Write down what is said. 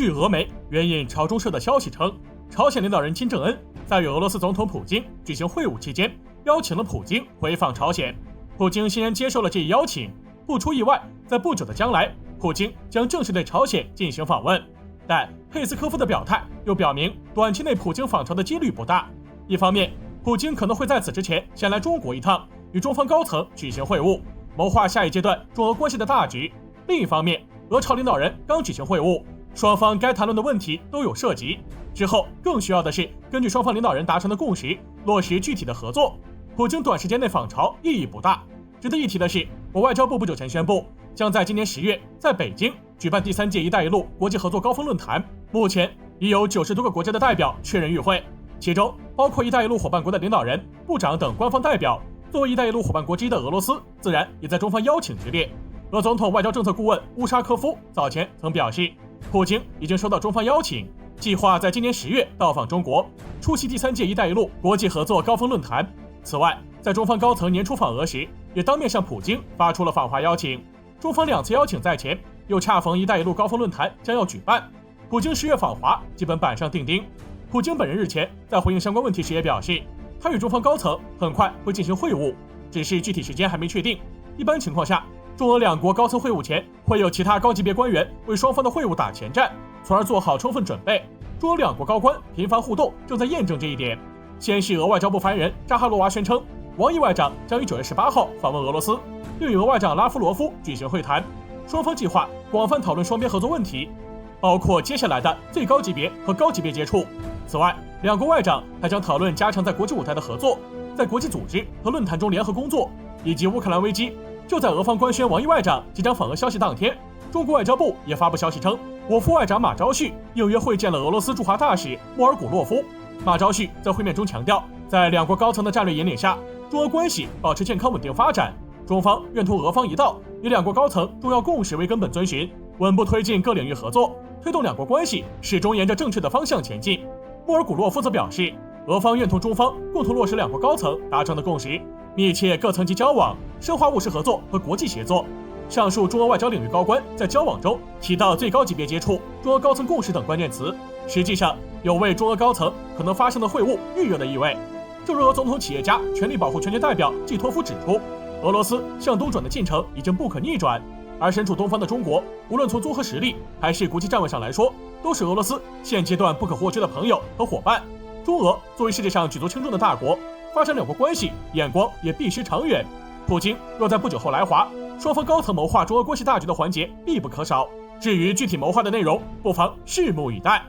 据俄媒援引朝中社的消息称，朝鲜领导人金正恩在与俄罗斯总统普京举行会晤期间，邀请了普京回访朝鲜。普京欣然接受了这一邀请，不出意外，在不久的将来，普京将正式对朝鲜进行访问。但佩斯科夫的表态又表明，短期内普京访朝的几率不大。一方面，普京可能会在此之前先来中国一趟，与中方高层举行会晤，谋划下一阶段中俄关系的大局。另一方面，俄朝领导人刚举行会晤，双方该谈论的问题都有涉及，之后更需要的是根据双方领导人达成的共识，落实具体的合作。普京短时间内访朝意义不大。值得一提的是，我外交部不久前宣布，将在今年10月在北京举办第3届“一带一路”国际合作高峰论坛，目前已有90多个国家的代表确认与会，其中包括“一带一路”伙伴国的领导人、部长等官方代表。作为“一带一路”伙伴国之一的俄罗斯，自然也在中方邀请之列。俄总统外交政策顾问乌沙科夫早前曾表示，普京已经收到中方邀请，计划在今年10月到访中国，出席第3届“一带一路”国际合作高峰论坛。此外，在中方高层年初访俄时，也当面向普京发出了访华邀请。中方2次邀请在前，又恰逢“一带一路”高峰论坛将要举办，普京10月访华基本板上钉钉。普京本人日前在回应相关问题时也表示，他与中方高层很快会进行会晤，只是具体时间还没确定。一般情况下，中俄2国高层会晤前会有其他高级别官员为双方的会晤打前站，从而做好充分准备。中俄2国高官频繁互动正在验证这一点。先是俄外交部发言人扎哈罗娃宣称，王毅外长将于9月18号访问俄罗斯，并与俄外长拉夫罗夫举行会谈，双方计划广泛讨论双边合作问题，包括接下来的最高级别和高级别接触。此外，2国外长还将讨论加强在国际舞台的合作，在国际组织和论坛中联合工作，以及乌克兰危机。就在俄方官宣王毅外长即将访俄消息当天，中国外交部也发布消息称，我副外长马朝旭应约会见了俄罗斯驻华大使莫尔古洛夫。马朝旭在会面中强调，在2国高层的战略引领下，中俄关系保持健康稳定发展，中方愿同俄方一道，以2国高层重要共识为根本遵循，稳步推进各领域合作，推动2国关系始终沿着正确的方向前进。莫尔古洛夫则表示，俄方愿同中方共同落实2国高层达成的共识，密切各层级交往，深化务实合作和国际协作。上述中俄外交领域高官在交往中提到最高级别接触、中俄高层共识等关键词，实际上有为中俄高层可能发生的会晤预热的意味。正如俄总统企业家权力保护全权代表季托夫指出，俄罗斯向东转的进程已经不可逆转，而身处东方的中国，无论从综合实力还是国际站位上来说，都是俄罗斯现阶段不可或缺的朋友和伙伴。中俄作为世界上举足轻重的大国，发展2国关系眼光也必须长远。普京若在不久后来华，双方高层谋划中俄关系大局的环节必不可少。至于具体谋划的内容，不妨拭目以待。